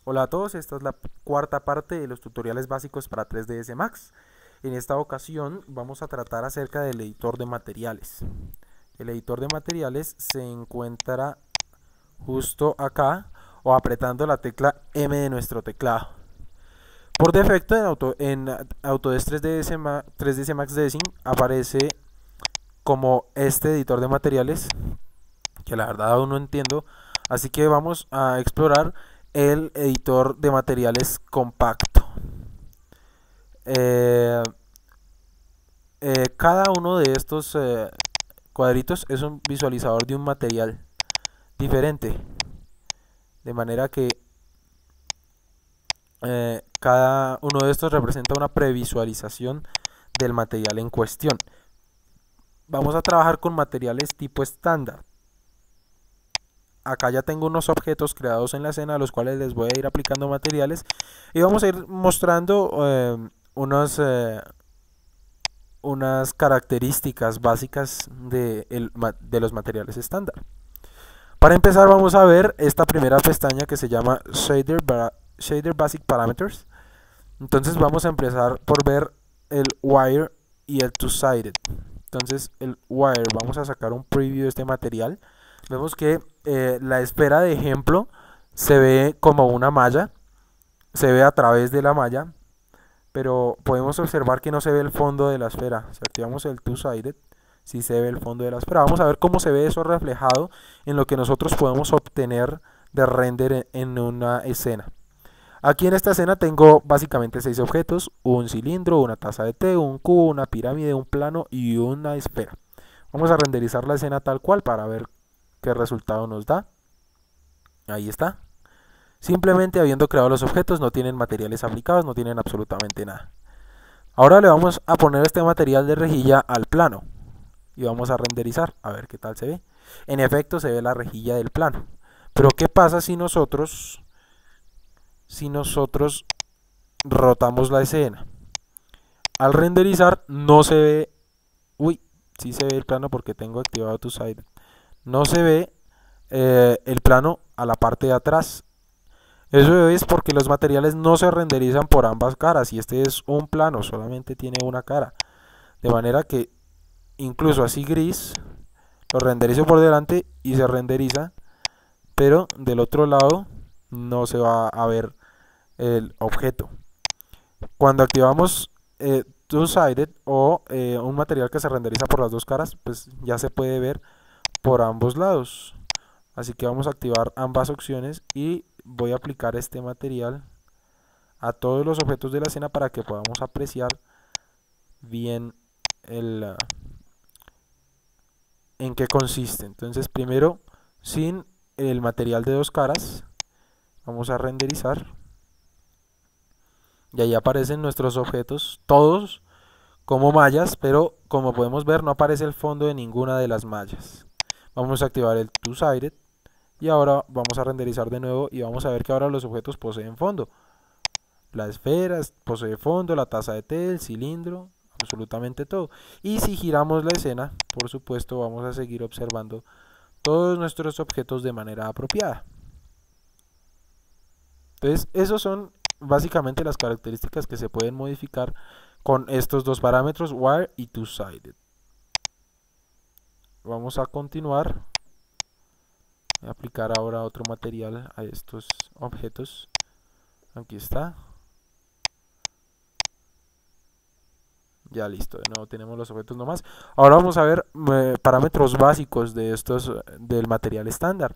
Hola a todos, esta es la cuarta parte de los tutoriales básicos para 3ds Max. En esta ocasión vamos a tratar acerca del editor de materiales. El editor de materiales se encuentra justo acá o apretando la tecla M de nuestro teclado. Por defecto en Autodesk 3ds Max Design aparece como este editor de materiales, que la verdad aún no entiendo, así que vamos a explorar el editor de materiales compacto. Cada uno de estos cuadritos es un visualizador de un material diferente, de manera que cada uno de estos representa una previsualización del material en cuestión. Vamos a trabajar con materiales tipo estándar. Acá ya tengo unos objetos creados en la escena a los cuales les voy a ir aplicando materiales y vamos a ir mostrando unas características básicas de los materiales estándar. Para empezar vamos a ver esta primera pestaña que se llama Shader Basic Parameters. Entonces vamos a empezar por ver el Wire y el Two-Sided. Entonces el Wire, vamos a sacar un preview de este material. Vemos que la esfera de ejemplo se ve como una malla, se ve a través de la malla, pero podemos observar que no se ve el fondo de la esfera. Si activamos el Two-Sided, sí se ve el fondo de la esfera. Vamos a ver cómo se ve eso reflejado en lo que nosotros podemos obtener de render en una escena. Aquí en esta escena tengo básicamente 6 objetos: un cilindro, una taza de té, un cubo, una pirámide, un plano y una esfera. Vamos a renderizar la escena tal cual para ver qué resultado nos da. Ahí está. Simplemente habiendo creado los objetos, no tienen materiales aplicados, no tienen absolutamente nada. Ahora le vamos a poner este material de rejilla al plano y vamos a renderizar, a ver qué tal se ve. En efecto se ve la rejilla del plano. Pero ¿qué pasa si nosotros rotamos la escena? Al renderizar no se ve, sí se ve el plano porque tengo activado Two-Sided. No se ve el plano a la parte de atrás. Eso es porque los materiales no se renderizan por ambas caras y este es un plano, solamente tiene una cara. De manera que incluso así gris, lo renderizo por delante y se renderiza, pero del otro lado no se va a ver el objeto. Cuando activamos Two-Sided o un material que se renderiza por las dos caras, pues ya se puede ver por ambos lados. Así que vamos a activar ambas opciones y voy a aplicar este material a todos los objetos de la escena para que podamos apreciar bien en qué consiste. Entonces primero, sin el material de dos caras, vamos a renderizar y ahí aparecen nuestros objetos todos como mallas, pero como podemos ver no aparece el fondo de ninguna de las mallas. Vamos a activar el Two-Sided y ahora vamos a renderizar de nuevo y vamos a ver que ahora los objetos poseen fondo. La esfera posee fondo, la taza de té, el cilindro, absolutamente todo. Y si giramos la escena, por supuesto vamos a seguir observando todos nuestros objetos de manera apropiada. Entonces esos son básicamente las características que se pueden modificar con estos dos parámetros, Wire y Two-Sided. Vamos a continuar. Voy a aplicar ahora otro material a estos objetos. Aquí está. Ya listo, de nuevo tenemos los objetos nomás. Ahora vamos a ver parámetros básicos de estos del material estándar.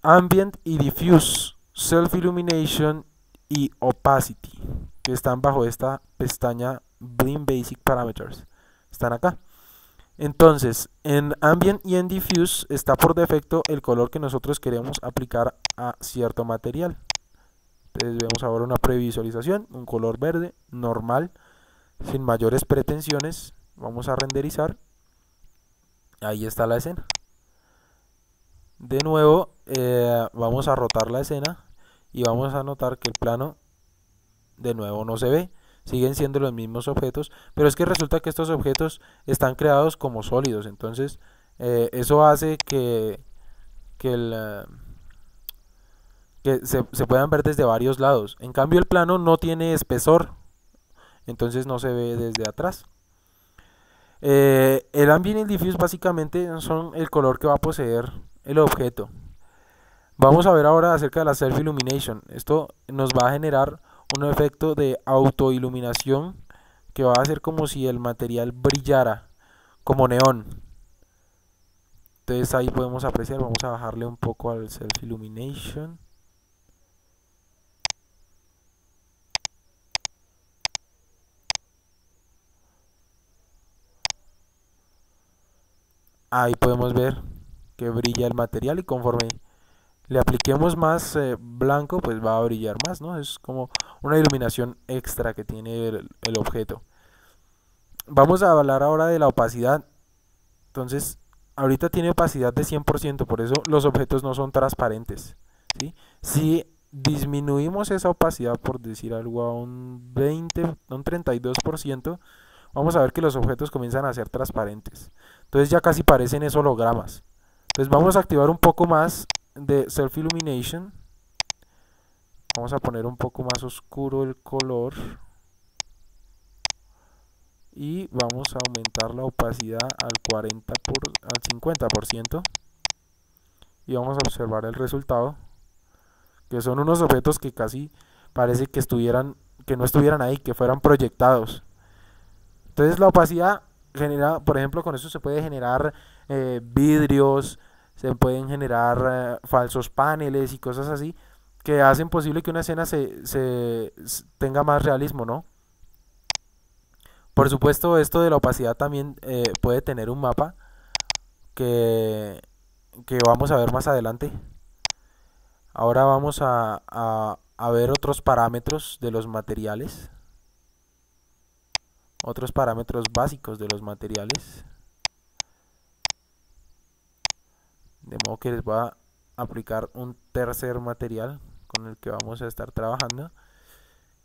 Ambient y Diffuse, Self Illumination y Opacity, que están bajo esta pestaña Blend Basic Parameters. Están acá. Entonces, en Ambient y en Diffuse está por defecto el color que nosotros queremos aplicar a cierto material. Entonces vemos ahora una previsualización, un color verde normal, sin mayores pretensiones. Vamos a renderizar. Ahí está la escena. De nuevo vamos a rotar la escena y vamos a notar que el plano de nuevo no se ve. Siguen siendo los mismos objetos, pero es que resulta que estos objetos están creados como sólidos. Entonces eso hace que que se puedan ver desde varios lados. En cambio el plano no tiene espesor, entonces no se ve desde atrás. El ambient y el diffuse básicamente son el color que va a poseer el objeto. Vamos a ver ahora acerca de la self illumination. Esto nos va a generar un efecto de autoiluminación que va a hacer como si el material brillara como neón. Entonces ahí podemos apreciar, vamos a bajarle un poco al self illumination. Ahí podemos ver que brilla el material y conforme le apliquemos más blanco, pues va a brillar más, ¿no? Es como una iluminación extra que tiene el objeto. Vamos a hablar ahora de la opacidad. Entonces, ahorita tiene opacidad de 100%, por eso los objetos no son transparentes, ¿sí? Si disminuimos esa opacidad, por decir algo, a un 20, a un 32%, vamos a ver que los objetos comienzan a ser transparentes. Entonces ya casi parecen esos hologramas. Entonces vamos a activar un poco más de Self Illumination. Vamos a poner un poco más oscuro el color. Y vamos a aumentar la opacidad al 50%. Y vamos a observar el resultado. Que son unos objetos que casi parece que no estuvieran ahí, que fueran proyectados. Entonces la opacidad genera, por ejemplo, con eso se puede generar vidrios, se pueden generar falsos paneles y cosas así que hacen posible que una escena tenga más realismo, ¿no? Por supuesto, esto de la opacidad también puede tener un mapa que, que vamos a ver más adelante. Ahora vamos a ver otros parámetros de los materiales. Otros parámetros básicos de los materiales. De modo que les voy a aplicar un tercer material con el que vamos a estar trabajando.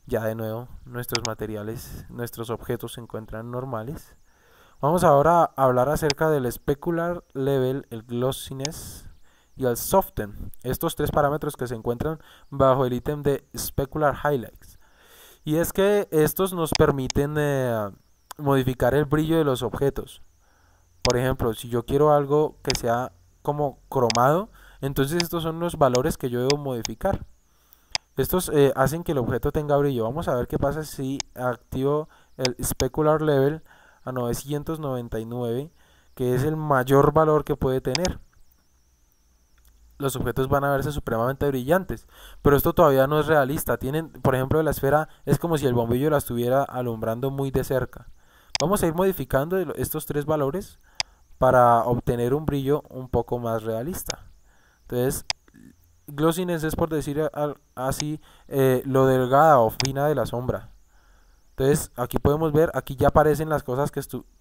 Ya de nuevo nuestros materiales, nuestros objetos se encuentran normales. Vamos ahora a hablar acerca del specular level, el glossiness y el soften. Estos tres parámetros que se encuentran bajo el ítem de specular highlights. Y es que estos nos permiten modificar el brillo de los objetos. Por ejemplo, si yo quiero algo que sea como cromado, entonces estos son los valores que yo debo modificar. Estos hacen que el objeto tenga brillo. Vamos a ver qué pasa si activo el specular level a 999, que es el mayor valor que puede tener. Los objetos van a verse supremamente brillantes, pero esto todavía no es realista. Tienen, por ejemplo, la esfera es como si el bombillo la estuviera alumbrando muy de cerca. Vamos a ir modificando estos tres valores para obtener un brillo un poco más realista. Entonces, glossiness es, por decir así, lo delgada o fina de la sombra. Entonces aquí podemos ver, aquí ya aparecen las cosas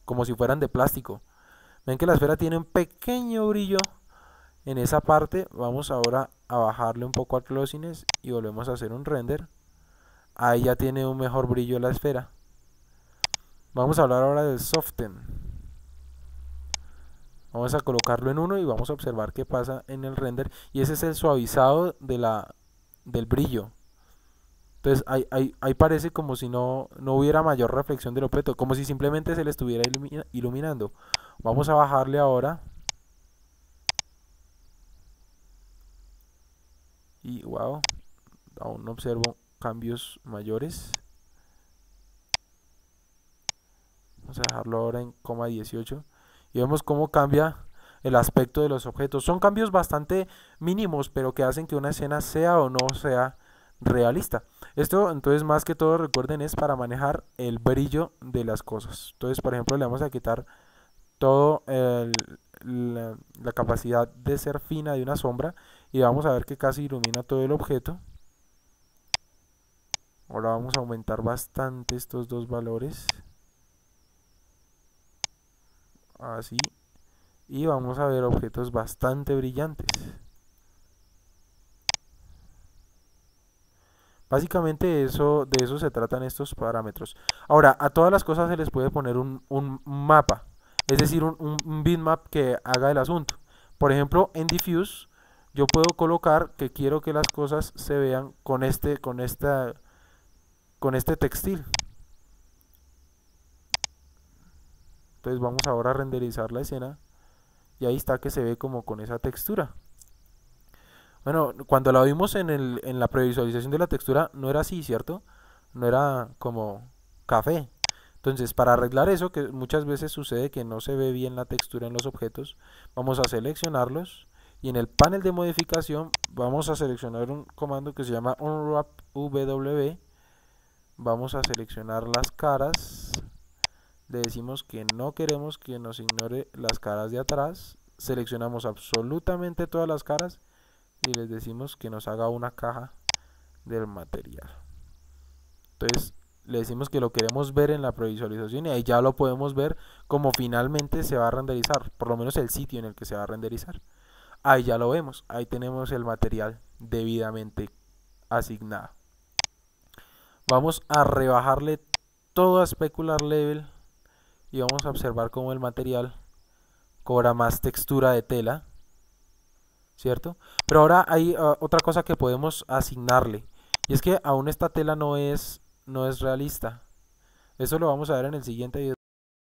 como si fueran de plástico. Ven que la esfera tiene un pequeño brillo en esa parte. Vamos ahora a bajarle un poco al glossiness y volvemos a hacer un render. Ahí ya tiene un mejor brillo la esfera. Vamos a hablar ahora del soften. Vamos a colocarlo en 1 y vamos a observar qué pasa en el render. Y ese es el suavizado del brillo. Entonces ahí parece como si no hubiera mayor reflexión del objeto, como si simplemente se le estuviera iluminando. Vamos a bajarle ahora. Y wow, aún no observo cambios mayores. Vamos a dejarlo ahora en 18. Y vemos cómo cambia el aspecto de los objetos. Son cambios bastante mínimos, pero que hacen que una escena sea o no sea realista. Esto entonces más que todo recuerden es para manejar el brillo de las cosas. Entonces por ejemplo le vamos a quitar todo la capacidad de ser fina de una sombra y vamos a ver que casi ilumina todo el objeto. Ahora vamos a aumentar bastante estos dos valores. Así. Y vamos a ver objetos bastante brillantes. Básicamente de eso se tratan estos parámetros. Ahora, a todas las cosas se les puede poner un mapa, es decir, un bitmap que haga el asunto. Por ejemplo, en Diffuse yo puedo colocar que quiero que las cosas se vean con este textil. Entonces vamos ahora a renderizar la escena y ahí está que se ve como con esa textura. Bueno, cuando la vimos en la previsualización de la textura no era así, ¿cierto? No era como café. Entonces, para arreglar eso, que muchas veces sucede que no se ve bien la textura en los objetos, vamos a seleccionarlos y en el panel de modificación vamos a seleccionar un comando que se llama unwrap w. Vamos a seleccionar las caras, le decimos que no queremos que nos ignore las caras de atrás, seleccionamos absolutamente todas las caras y les decimos que nos haga una caja del material. Entonces le decimos que lo queremos ver en la previsualización y ahí ya lo podemos ver como finalmente se va a renderizar, por lo menos el sitio en el que se va a renderizar. Ahí ya lo vemos, ahí tenemos el material debidamente asignado. Vamos a rebajarle todo a Specular Level y vamos a observar cómo el material cobra más textura de tela, ¿cierto? Pero ahora hay otra cosa que podemos asignarle y es que aún esta tela no es realista. Eso lo vamos a ver en el siguiente video.